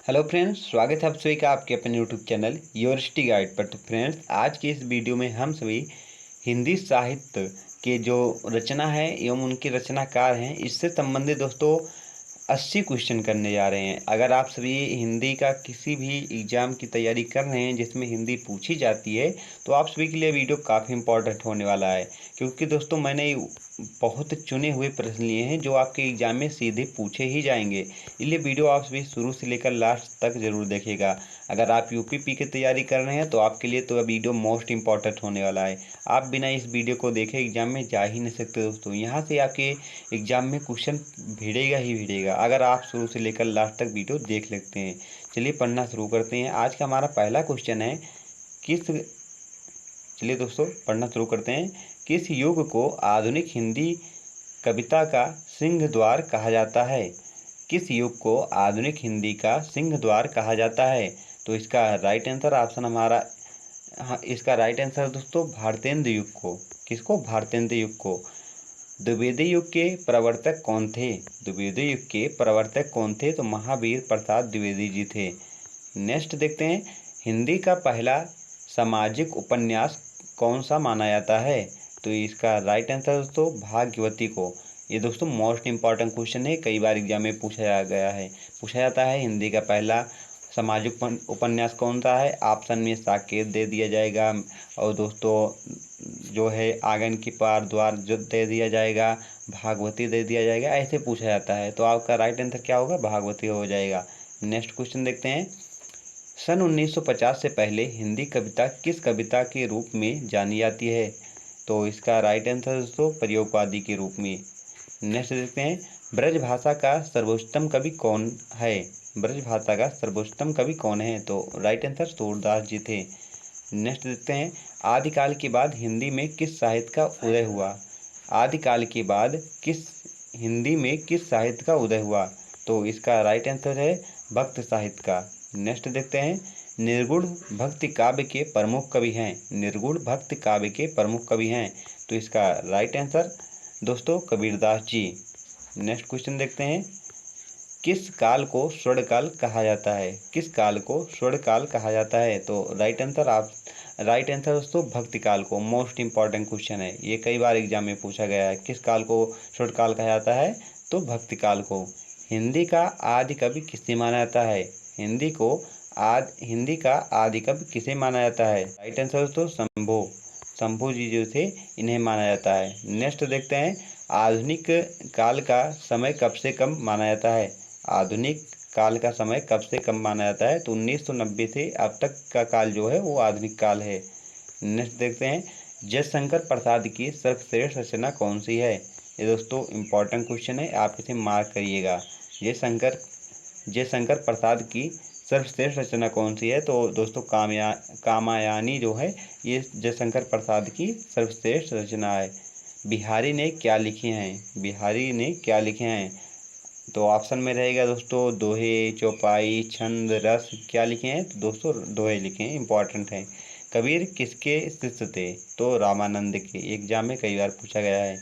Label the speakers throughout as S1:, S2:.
S1: Hello friends, स्वागत है आप सभी का आपके अपने YouTube channel your study guide पर। तो फ्रेंड्स, आज की इस वीडियो में हम सभी हिंदी साहित्य के जो रचना है एवं उनके रचनाकार हैं, इससे संबंधित दोस्तों 80 क्वेश्चन करने जा रहे हैं। अगर आप सभी हिंदी का किसी भी एग्ज़ाम की तैयारी कर रहे हैं जिसमें हिंदी पूछी जाती है, तो आप सभी के लिए वीडियो काफ़ी इंपॉर्टेंट होने वाला है। क्योंकि दोस्तों मैंने बहुत चुने हुए प्रश्न लिए हैं जो आपके एग्ज़ाम में सीधे पूछे ही जाएंगे। इसलिए वीडियो आप सभी शुरू से लेकर लास्ट तक ज़रूर देखिएगा। अगर आप यूपीपी की तैयारी कर रहे हैं तो आपके लिए तो वीडियो मोस्ट इंपॉर्टेंट होने वाला है। आप बिना इस वीडियो को देखे एग्ज़ाम में जा ही नहीं सकते दोस्तों। यहाँ से आपके एग्ज़ाम में क्वेश्चन भिड़ेगा ही भिड़ेगा अगर आप शुरू से लेकर लास्ट तक वीडियो देख लेते हैं। चलिए पढ़ना शुरू करते हैं। आज का हमारा पहला क्वेश्चन है किस चलिए दोस्तों पढ़ना शुरू करते हैं। किस युग को आधुनिक हिंदी कविता का सिंह द्वार कहा जाता है? किस युग को आधुनिक हिंदी का सिंह द्वार कहा जाता है? तो इसका राइट आंसर ऑप्शन हमारा इसका राइट आंसर दोस्तों भारतेंद्र युग को। किसको? भारतेंद्र युग को। द्विवेदी युग के प्रवर्तक कौन थे? द्विवेदी युग के प्रवर्तक कौन थे? तो महावीर प्रसाद द्विवेदी जी थे। नेक्स्ट देखते हैं, हिंदी का पहला सामाजिक उपन्यास कौन सा माना जाता है? तो इसका राइट आंसर दोस्तों भाग्यवती को। ये दोस्तों मोस्ट इंपॉर्टेंट क्वेश्चन है, कई बार एग्जाम में पूछा जाता है हिंदी का पहला सामाजिक उपन्यास कौन सा है। ऑप्शन में साकेत दे दिया जाएगा और दोस्तों जो है आंगन की पार द्वार जो दे दिया जाएगा, भागवती दे दिया जाएगा, ऐसे पूछा जाता है। तो आपका राइट आंसर क्या होगा? भागवती हो जाएगा। नेक्स्ट क्वेश्चन देखते हैं, सन 1950 से पहले हिंदी कविता किस कविता के रूप में जानी जाती है? तो इसका राइट आंसर दोस्तों प्रयोगवादी के रूप में। नेक्स्ट देखते हैं, ब्रज भाषा का सर्वोत्तम कवि कौन है? ब्रज भाषा का सर्वोत्तम कवि कौन है? तो राइट आंसर सूरदास जी थे। नेक्स्ट देखते हैं, आदिकाल के बाद हिंदी में किस साहित्य का उदय हुआ? आदिकाल के बाद हिंदी में किस साहित्य का उदय हुआ? तो इसका राइट आंसर है भक्त साहित्य का। नेक्स्ट देखते हैं, निर्गुण भक्ति काव्य के प्रमुख कवि हैं। निर्गुण भक्ति काव्य के प्रमुख कवि हैं। तो इसका राइट आंसर दोस्तों कबीरदास जी। नेक्स्ट क्वेश्चन देखते हैं, किस काल को स्वर्णकाल कहा जाता है? किस काल को स्वर्णकाल कहा जाता है? तो राइट आंसर दोस्तों भक्ति काल को। मोस्ट इंपॉर्टेंट क्वेश्चन है, ये कई बार एग्जाम में पूछा गया है। किस काल को स्वर्णकाल कहा जाता है? तो भक्ति काल को। हिंदी का आदि कवि किसे माना जाता है? हिंदी का आदि कवि किसे माना जाता है? राइट आंसर दोस्तों शंभू जी जो थे इन्हें माना जाता है। नेक्स्ट देखते हैं, आधुनिक काल का समय कब से कब माना जाता है? आधुनिक काल का समय कब से कब माना जाता है? तो 1990 से अब तक का काल जो है वो आधुनिक काल है। नेक्स्ट देखते हैं, जयशंकर प्रसाद की सर्वश्रेष्ठ रचना कौन सी है? ये दोस्तों इम्पोर्टेंट क्वेश्चन है, आप इसे मार्क करिएगा। जयशंकर प्रसाद की सर्वश्रेष्ठ रचना कौन सी है? तो दोस्तों कामायनी जो है ये जयशंकर प्रसाद की सर्वश्रेष्ठ रचना है। बिहारी ने क्या लिखे हैं? बिहारी ने क्या लिखे हैं? तो ऑप्शन में रहेगा दोस्तों दोहे, चौपाई, छंद, रस। क्या लिखे हैं? तो दोस्तों दोहे लिखे हैं, इंपॉर्टेंट है। कबीर किसके शिष्य थे? तो रामानंद के। एग्जाम में कई बार पूछा गया है।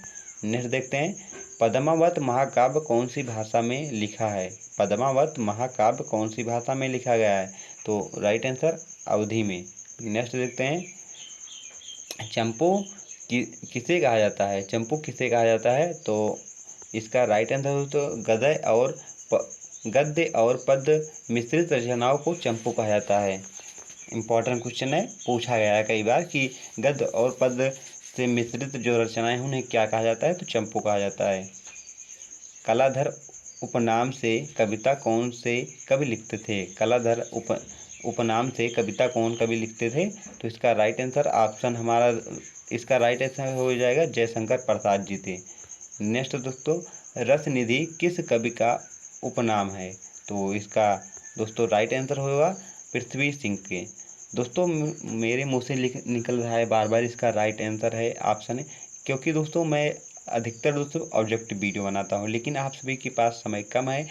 S1: नेक्स्ट देखते हैं, पद्मावत महाकाव्य कौन सी भाषा में लिखा है? पद्मावत महाकाव्य कौन सी भाषा में लिखा गया है? तो राइट आंसर अवधी में। नेक्स्ट देखते हैं, चंपू किसे कहा जाता है? चंपू किसे कहा जाता है? तो इसका राइट आंसर दोस्तों गद्य और पद्य मिश्रित रचनाओं को चंपू कहा जाता है। इम्पॉर्टेंट क्वेश्चन है, पूछा गया है कई बार कि गद्य और पद्य से मिश्रित जो रचनाएं उन्हें क्या कहा जाता है? तो चंपू कहा जाता है। कलाधर उपनाम से कविता कौन से कवि लिखते थे? कलाधर उपनाम से कविता कौन कवि लिखते थे? तो इसका राइट आंसर ऑप्शन हमारा इसका राइट आंसर हो जाएगा जयशंकर प्रसाद जी थे। नेक्स्ट दोस्तों, रसनिधि किस कवि का उपनाम है? तो इसका दोस्तों राइट आंसर होगा पृथ्वी सिंह के। दोस्तों मेरे मुंह से निकल रहा है बार बार, इसका राइट आंसर है ऑप्शन है, क्योंकि दोस्तों मैं अधिकतर दोस्तों ऑब्जेक्टिव वीडियो बनाता हूं, लेकिन आप सभी के पास समय कम है,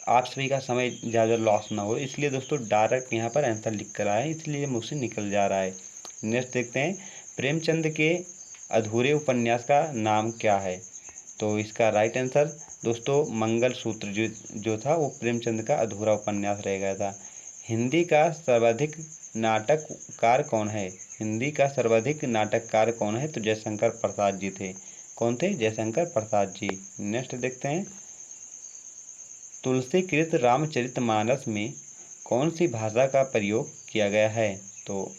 S1: आप सभी का समय ज़्यादा लॉस ना हो, इसलिए दोस्तों डायरेक्ट यहाँ पर आंसर लिख कर आए, इसलिए मुझसे निकल जा रहा है। नेक्स्ट देखते हैं, प्रेमचंद के अधूरे उपन्यास का नाम क्या है? तो इसका राइट आंसर दोस्तों मंगल सूत्र जो था वो प्रेमचंद का अधूरा उपन्यास रह गया था। हिंदी का सर्वाधिक नाटककार कौन है? हिंदी का सर्वाधिक नाटककार कौन है? तो जयशंकर प्रसाद जी थे। कौन थे? जयशंकर प्रसाद जी। नेक्स्ट देखते हैं, तुलसीकृत रामचरितमानस में कौन सी भाषा का प्रयोग किया गया है? तो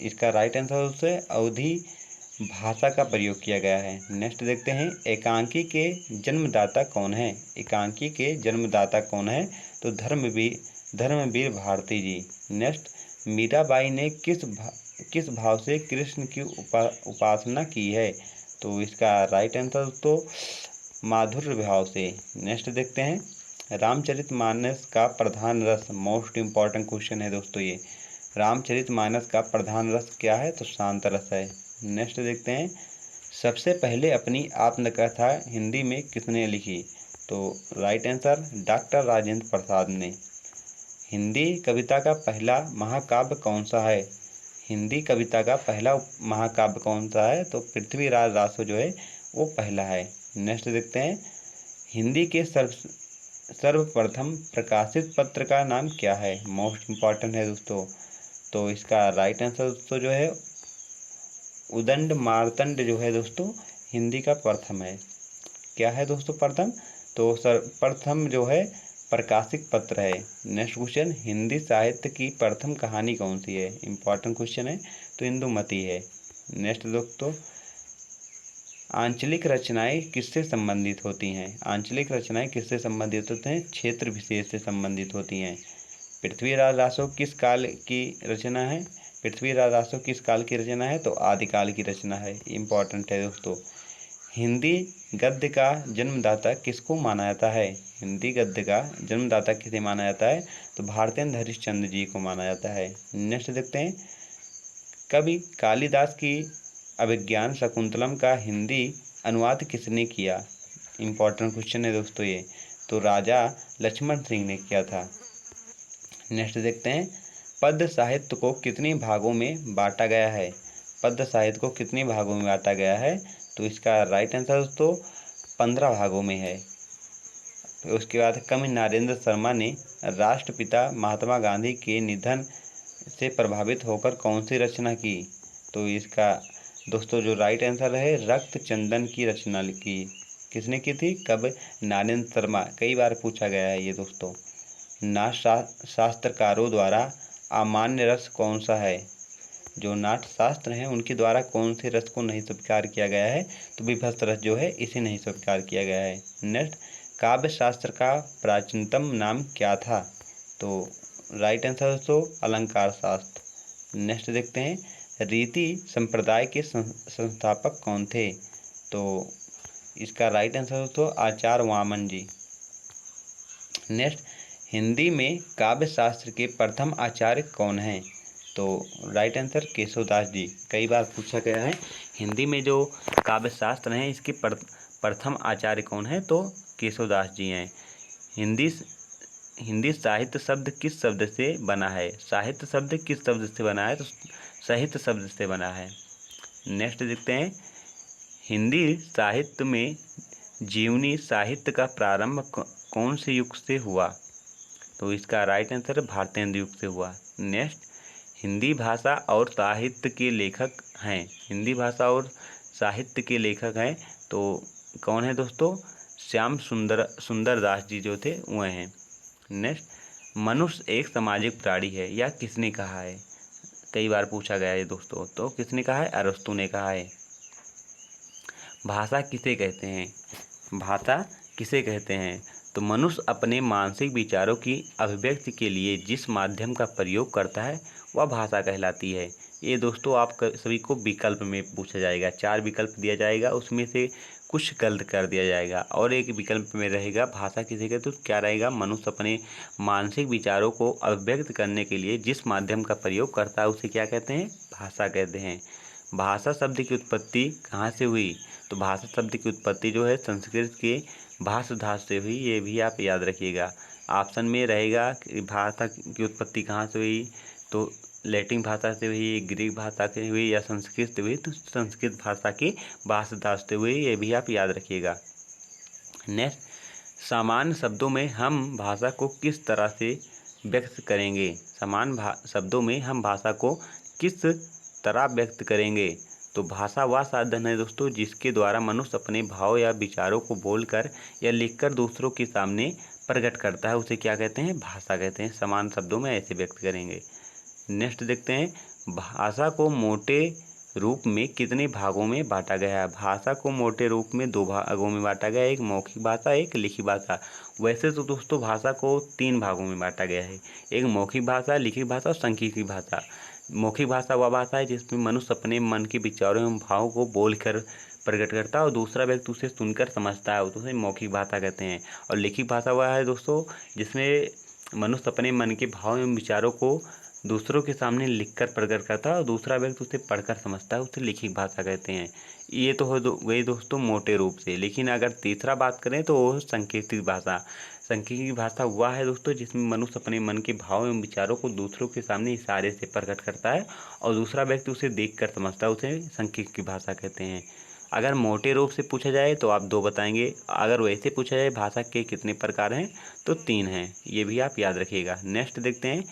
S1: इसका राइट आंसर उससे अवधी भाषा का प्रयोग किया गया है। नेक्स्ट देखते हैं, एकांकी के जन्मदाता कौन है? एकांकी के जन्मदाता कौन है? तो धर्मवीर भारती जी। नेक्स्ट, मीराबाई ने किस भाव से कृष्ण की उपासना की है? तो इसका राइट आंसर तो माधुर्य भाव से। नेक्स्ट देखते हैं, रामचरितमानस का प्रधान रस, मोस्ट इम्पॉर्टेंट क्वेश्चन है दोस्तों ये। रामचरितमानस का प्रधान रस क्या है? तो शांत रस है। नेक्स्ट देखते हैं, सबसे पहले अपनी आत्मकथा हिंदी में किसने लिखी? तो right answer doctor Rajendra Prasad ने। हिंदी कविता का पहला महाकाव्य कौन सा है? हिंदी कविता का पहला महाकाव्य कौन सा है? तो पृथ्वीराज रासो जो है वो पहला है। नेक्स्ट देखते हैं, हिंदी के सर्वप्रथम प्रकाशित पत्र का नाम क्या है? मोस्ट इम्पॉर्टेंट है दोस्तों। तो इसका राइट आंसर दोस्तों जो है उदंड मार्तंड जो है दोस्तों हिंदी का प्रथम है। क्या है दोस्तों प्रथम? तो प्रथम जो है प्रकाशित पत्र है। नेक्स्ट क्वेश्चन, हिंदी साहित्य की प्रथम कहानी कौन सी है? इंपॉर्टेंट क्वेश्चन है, तो इंदुमती है। नेक्स्ट दोस्तों, आंचलिक रचनाएं किससे संबंधित होती हैं? आंचलिक रचनाएं किससे संबंधित होती हैं? क्षेत्र विशेष से संबंधित होती हैं। पृथ्वीराज रासो किस काल की रचना है? पृथ्वीराज रासो किस काल की रचना है? तो आदिकाल की रचना है। इम्पॉर्टेंट है दोस्तों। हिंदी गद्य का जन्मदाता किसको माना जाता है? हिंदी गद्य का जन्मदाता किसे माना जाता है? तो भारतेंद्र हरिश्चंद्र जी को माना जाता है। नेक्स्ट देखते हैं, कवि कालिदास की अभिज्ञान शकुंतलम का हिंदी अनुवाद किसने किया? इम्पॉर्टेंट क्वेश्चन है दोस्तों ये। तो राजा लक्ष्मण सिंह ने किया था। नेक्स्ट देखते हैं, पद्य साहित्य को कितने भागों में बांटा गया है? पद्य साहित्य को कितने भागों में बांटा गया है? तो इसका राइट आंसर दोस्तों 15 भागों में है। उसके बाद कवि नरेंद्र शर्मा ने राष्ट्रपिता महात्मा गांधी के निधन से प्रभावित होकर कौन सी रचना की? तो इसका दोस्तों जो राइट आंसर है रक्त चंदन की रचना की। किसने की थी? कवि नरेंद्र शर्मा। कई बार पूछा गया है ये दोस्तों। नाट्य शास्त्रकारों द्वारा अमान्य रस कौन सा है? जो नाट्य शास्त्र हैं उनके द्वारा कौन से रस को नहीं स्वीकार किया गया है? तो विभत्स रस जो है इसे नहीं स्वीकार किया गया है। नेक्स्ट, काव्य शास्त्र का प्राचीनतम नाम क्या था? तो राइट आंसर दोस्तों अलंकार शास्त्र। नेक्स्ट देखते हैं, रीति संप्रदाय के संस्थापक कौन थे? तो इसका राइट आंसर दोस्तों आचार्य वामन जी। नेक्स्ट, हिंदी में काव्य शास्त्र के प्रथम आचार्य कौन हैं? तो राइट आंसर केशवदास जी। कई बार पूछा गया है हिंदी में जो काव्य शास्त्र हैं इसके प्रथम आचार्य कौन है? तो केशवदास जी हैं। हिंदी साहित्य शब्द किस शब्द से बना है? साहित्य शब्द किस शब्द से बना है? तो साहित्य शब्द से बना है। नेक्स्ट देखते हैं, हिंदी साहित्य में जीवनी साहित्य का प्रारंभ कौन से युग से हुआ? तो इसका राइट आंसर भारतेंद्र युग से हुआ। नेक्स्ट, हिंदी भाषा और साहित्य के लेखक हैं। हिंदी भाषा और साहित्य के लेखक हैं तो कौन है दोस्तों? श्याम सुंदर दास जी जो थे वह हैं। नेक्स्ट, मनुष्य एक सामाजिक प्राणी है या किसने कहा है? कई बार पूछा गया है दोस्तों, तो किसने कहा है? अरस्तु ने कहा है। भाषा किसे कहते हैं? भाषा किसे कहते हैं? तो मनुष्य अपने मानसिक विचारों की अभिव्यक्ति के लिए जिस माध्यम का प्रयोग करता है वह भाषा कहलाती है। ये दोस्तों आप सभी को विकल्प में पूछा जाएगा। 4 विकल्प दिया जाएगा, उसमें से कुछ गलत कर दिया जाएगा और एक विकल्प में रहेगा भाषा किसे कहते हैं। तो क्या रहेगा? मनुष्य अपने मानसिक विचारों को अभिव्यक्त करने के लिए जिस माध्यम का प्रयोग करता है उसे क्या कहते हैं? भाषा कहते हैं। भाषा शब्द की उत्पत्ति कहाँ से हुई? तो भाषा शब्द की उत्पत्ति जो है संस्कृत के भाषा धातु से हुई। ये भी आप याद रखिएगा। ऑप्शन में रहेगा कि भाषा की उत्पत्ति कहाँ से हुई? तो लैटिन भाषा से हुई, ग्रीक भाषा से हुई या संस्कृत से हुई? तो संस्कृत भाषा की भाषा धातु से हुई। ये भी आप याद रखिएगा। नेक्स्ट, सामान्य शब्दों में हम भाषा को किस तरह से व्यक्त करेंगे? शब्दों में हम भाषा को किस तरह व्यक्त करेंगे? तो भाषा वह साधन है दोस्तों जिसके द्वारा मनुष्य अपने भाव या विचारों को बोलकर या लिखकर दूसरों के सामने प्रकट करता है, उसे क्या कहते हैं? भाषा कहते हैं। समान शब्दों में ऐसे व्यक्त करेंगे। नेक्स्ट देखते हैं, भाषा को मोटे रूप में कितने भागों में बांटा गया है? भाषा को मोटे रूप में 2 भागों में बांटा गया है, एक मौखिक भाषा, एक लिखित भाषा। वैसे तो दोस्तों भाषा को 3 भागों में बांटा गया है, एक मौखिक भाषा, लिखित भाषा और सांख्यिकी भाषा। मौखिक भाषा वह भाषा है जिसमें मनुष्य अपने मन के विचारों एवं भावों को बोलकर प्रकट करता है और दूसरा व्यक्ति उसे सुनकर समझता है, तो उसे मौखिक भाषा कहते हैं। और लिखित भाषा वह है दोस्तों जिसमें मनुष्य अपने मन के भाव एवं विचारों को दूसरों के सामने लिखकर प्रकट करता है और दूसरा व्यक्ति उसे पढ़कर समझता है, उसे लिखित भाषा कहते हैं। ये तो हो गई दोस्तों मोटे रूप से। लेकिन अगर तीसरा बात करें तो वो सांकेतिक भाषा। सांकेतिक भाषा वह है दोस्तों जिसमें मनुष्य अपने मन के भाव एवं विचारों को दूसरों के सामने इशारे से प्रकट करता है और दूसरा व्यक्ति उसे देखकर समझता है, उसे सांकेतिक भाषा कहते हैं। अगर मोटे रूप से पूछा जाए तो आप 2 बताएंगे, अगर वैसे पूछा जाए भाषा के कितने प्रकार हैं तो 3 हैं, ये भी आप याद रखिएगा। नेक्स्ट देखते हैं,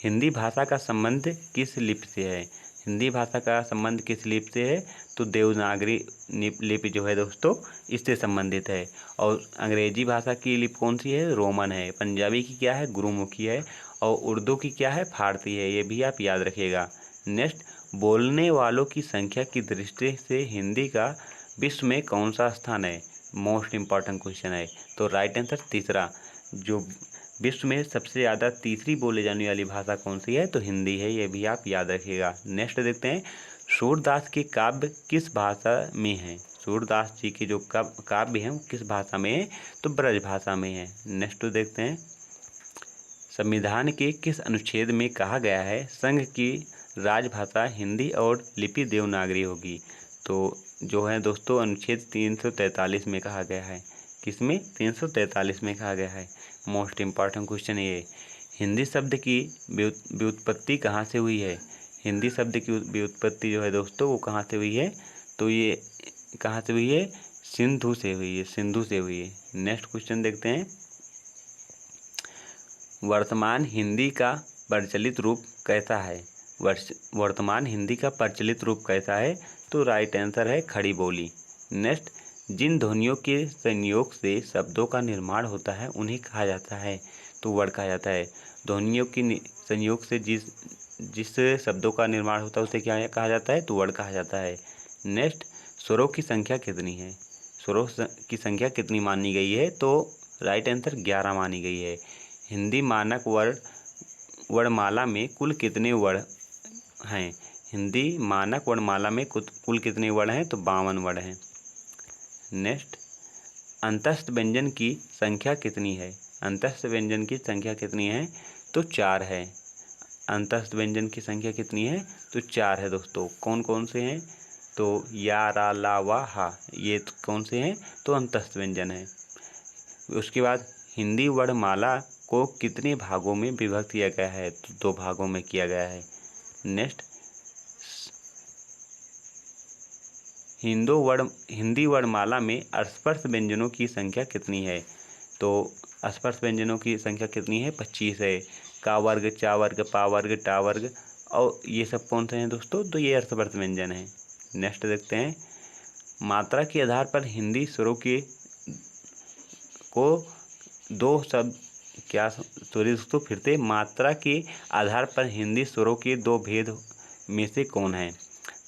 S1: हिंदी भाषा का संबंध किस लिपि से है? हिंदी भाषा का संबंध किस लिपि से है? तो देवनागरी लिपि जो है दोस्तों इससे संबंधित है। और अंग्रेजी भाषा की लिपि कौन सी है? रोमन है। पंजाबी की क्या है? गुरुमुखी है। और उर्दू की क्या है? फारसी है। ये भी आप याद रखिएगा। नेक्स्ट, बोलने वालों की संख्या की दृष्टि से हिंदी का विश्व में कौन सा स्थान है? मोस्ट इम्पॉर्टेंट क्वेश्चन है। तो राइट आंसर तीसरा, जो विश्व में सबसे ज़्यादा तीसरी बोले जाने वाली भाषा कौन सी है? तो हिंदी है। ये भी आप याद रखिएगा। नेक्स्ट देखते हैं, सूरदास के काव्य किस भाषा में हैं? सूरदास जी के जो काव्य हैं वो किस भाषा में है? तो ब्रज भाषा में है। नेक्स्ट देखते हैं, संविधान के किस अनुच्छेद में कहा गया है संघ की राजभाषा हिंदी और लिपि देवनागरी होगी? तो जो है दोस्तों अनुच्छेद 343 में कहा गया है। किसमें? 343 में कहा गया है। मोस्ट इम्पॉर्टेंट क्वेश्चन ये। हिंदी शब्द की व्युत्पत्ति कहाँ से हुई है? हिंदी शब्द की व्युत्पत्ति जो है दोस्तों वो कहाँ से हुई है? तो ये कहाँ से हुई है? सिंधु से हुई है। सिंधु से हुई है। नेक्स्ट क्वेश्चन देखते हैं, वर्तमान हिंदी का प्रचलित रूप कैसा है? वर्तमान हिंदी का प्रचलित रूप कैसा है? तो राइट आंसर है खड़ी बोली। नेक्स्ट, जिन ध्वनियों के संयोग से शब्दों का निर्माण होता है उन्हें कहा जाता है? तो वर्ण कहा जाता है। ध्वनियों के संयोग से जिस शब्दों का निर्माण होता है उसे क्या कहा जाता है? तो वर्ण कहा जाता है। नेक्स्ट, स्वरों की संख्या कितनी है? स्वरों की संख्या कितनी मानी गई है? तो राइट आंसर 11 मानी गई है। हिंदी मानक वर्णमाला में कुल कितने वर्ण हैं? हिंदी मानक वर्णमाला में कुल कितने वर्ण हैं? तो 52 वर्ण हैं। नेक्स्ट, अंतस्थ व्यंजन की संख्या कितनी है? अंतस्थ व्यंजन की संख्या कितनी है? तो 4 है। अंतस्थ व्यंजन की संख्या कितनी है? तो 4 है दोस्तों। कौन कौन से हैं? तो या, रा, ला, वा, हा, ये कौन से हैं? तो अंतस्थ व्यंजन है। उसके बाद हिंदी वर्णमाला को कितने भागों में विभक्त किया गया है? तो 2 भागों में किया गया है। नेक्स्ट, हिंदी वर्णमाला में स्पर्श व्यंजनों की संख्या कितनी है? तो स्पर्श व्यंजनों की संख्या कितनी है? 25 है। का वर्ग, चा वर्ग, पा वर्ग, टा वर्ग, और ये सब कौन से हैं दोस्तों? तो ये स्पर्श व्यंजन है। नेक्स्ट देखते हैं, मात्रा के आधार पर हिंदी स्वरों को 2 शब्द क्या? सॉरी दोस्तों, फिर से, मात्रा के आधार पर हिंदी स्वरों के 2 भेद में से कौन है?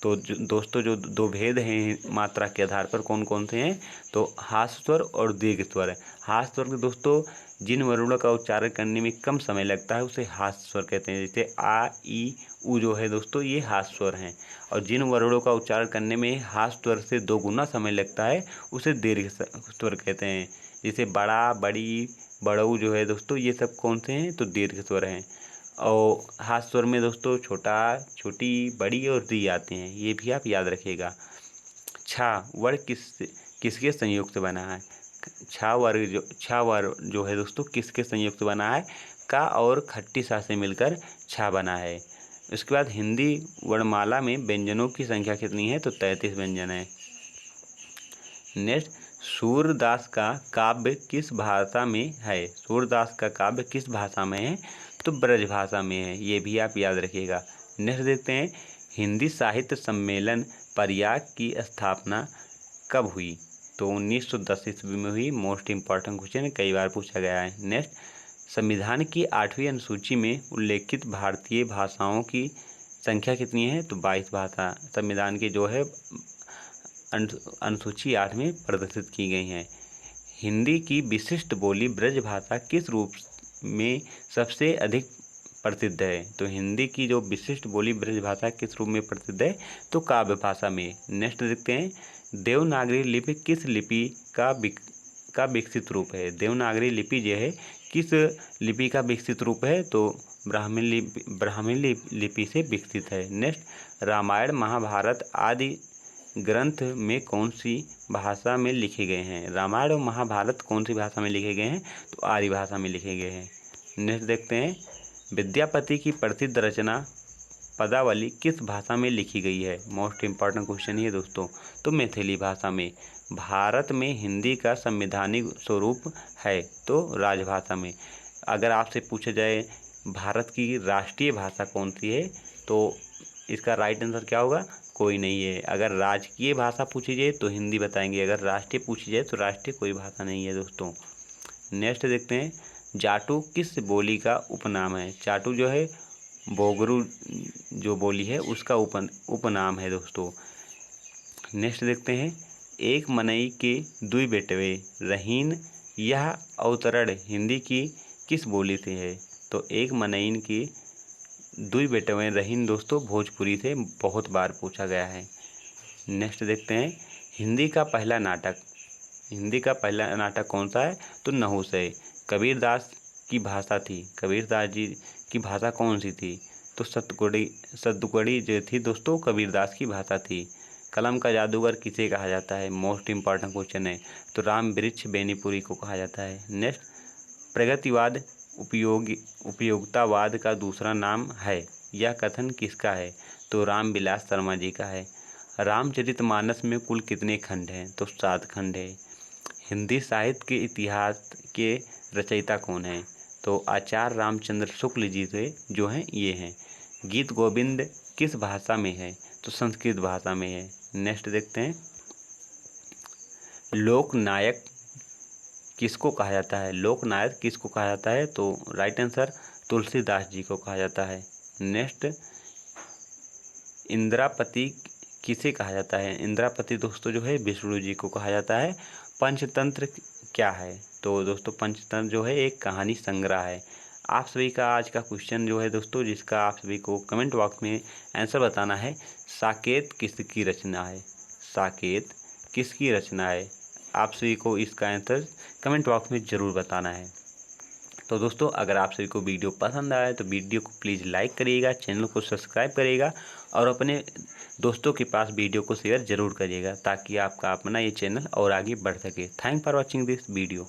S1: तो दोस्तों जो 2 भेद हैं मात्रा के आधार पर कौन कौन से हैं? तो हास्य स्वर और दीर्घ स्वर। हास्य स्वर दोस्तों जिन वर्णों का उच्चारण करने में कम समय लगता है उसे हास्य स्वर कहते हैं। जैसे आ, ई, उ जो है दोस्तों ये हास्य स्वर हैं। और जिन वर्णों का उच्चारण करने में हास्य स्वर से 2 गुना समय लगता है उसे दीर्घ स्वर कहते हैं। जैसे बड़ा, बड़ी, बड़ऊ जो है दोस्तों ये सब कौन से हैं? तो दीर्घ स्वर हैं। और हास्य स्वर में दोस्तों छोटा, छोटी, बड़ी और दी आते हैं। ये भी आप याद रखिएगा। छा वर्ग किसके संयोग से बना है? छा वर्ग जो है दोस्तों किसके संयोग से बना है? का और खट्टी सा से मिलकर छा बना है। उसके बाद हिंदी वर्णमाला में व्यंजनों की संख्या कितनी है? तो 33 व्यंजन है। नेक्स्ट, सूरदास का काव्य किस भाषा में है? सूरदास का काव्य किस भाषा में है? तो ब्रज भाषा में है। ये भी आप याद रखिएगा। नेक्स्ट देखते हैं, हिंदी साहित्य सम्मेलन प्रयाग की स्थापना कब हुई? तो 1910 ईस्वी में हुई। मोस्ट इम्पॉर्टेंट क्वेश्चन है, कई बार पूछा गया है। नेक्स्ट, संविधान की 8वीं अनुसूची में उल्लेखित भारतीय भाषाओं की संख्या कितनी है? तो 22 भाषा संविधान की जो है अनुसूची 8 में प्रदर्शित की गई हैं। हिंदी की विशिष्ट बोली ब्रज भाषा किस रूप में सबसे अधिक प्रसिद्ध है? तो हिंदी की जो विशिष्ट बोली ब्रज भाषा किस रूप में प्रसिद्ध है? तो काव्य भाषा में। नेक्स्ट देखते हैं, देवनागरी लिपि किस लिपि का विकसित रूप है? देवनागरी लिपि जो है किस लिपि का विकसित रूप है? तो ब्राह्मी लिपि से विकसित है। नेक्स्ट, रामायण महाभारत आदि ग्रंथ में कौन सी भाषा में लिखे गए हैं? रामायण और महाभारत कौन सी भाषा में लिखे गए हैं? तो आर्य भाषा में लिखे गए हैं। नेक्स्ट देखते हैं, विद्यापति की प्रसिद्ध रचना पदावली किस भाषा में लिखी गई है? मोस्ट इम्पॉर्टेंट क्वेश्चन है दोस्तों। तो मैथिली भाषा में। भारत में हिंदी का संवैधानिक स्वरूप है? तो राजभाषा में। अगर आपसे पूछा जाए भारत की राष्ट्रीय भाषा कौन सी है, तो इसका राइट आंसर क्या होगा? कोई नहीं है। अगर राजकीय भाषा पूछी जाए तो हिंदी बताएंगे, अगर राष्ट्रीय पूछी जाए तो राष्ट्रीय कोई भाषा नहीं है दोस्तों। नेक्स्ट देखते हैं, जाटू किस बोली का उपनाम है? जाटू जो है बोगरू जो बोली है उसका उपनाम है दोस्तों। नेक्स्ट देखते हैं, एक मनई के दुई बेटवे रहीन यह अवतरण हिंदी की किस बोली से है? तो एक मनईन की दुई बेटवे रहीन दोस्तों भोजपुरी से बहुत बार पूछा गया है। नेक्स्ट देखते हैं, हिंदी का पहला नाटक कौन सा है? तो नहुस है। कबीरदास की भाषा थी, कबीरदास जी की भाषा कौन सी थी? तो सतुकड़ी जो थी दोस्तों कबीरदास की भाषा थी। कलम का जादूगर किसे कहा जाता है? मोस्ट इम्पॉर्टेंट क्वेश्चन है। तो राम वृक्ष बेनीपुरी को कहा जाता है। नेक्स्ट, प्रगतिवाद उपयोगितावाद का दूसरा नाम है, यह कथन किसका है? तो रामविलास शर्मा जी का है। रामचरितमानस में कुल कितने खंड हैं? तो 7 खंड है। हिंदी साहित्य के इतिहास के रचयिता कौन है? तो आचार्य रामचंद्र शुक्ल जी से जो हैं ये हैं। गीत गोविंद किस भाषा में है? तो संस्कृत भाषा में है। नेक्स्ट देखते हैं, लोकनायक किसको कहा जाता है? लोकनायक किसको कहा जाता है? तो राइट आंसर तुलसीदास जी को कहा जाता है। नेक्स्ट, इंद्रापति किसे कहा जाता है? इंद्रापति दोस्तों जो है विष्णु जी को कहा जाता है। पंचतंत्र क्या है? तो दोस्तों पंचतंत्र जो है एक कहानी संग्रह है। आप सभी का आज का क्वेश्चन जो है दोस्तों, जिसका आप सभी को कमेंट बॉक्स में आंसर बताना है, साकेत किसकी रचना है? साकेत किसकी रचना है? आप सभी को इसका आंसर कमेंट बॉक्स में ज़रूर बताना है। तो दोस्तों अगर आप सभी को वीडियो पसंद आए तो वीडियो को प्लीज़ लाइक करिएगा, चैनल को सब्सक्राइब करिएगा और अपने दोस्तों के पास वीडियो को शेयर ज़रूर करिएगा, ताकि आपका अपना ये चैनल और आगे बढ़ सके। Thank for watching this video.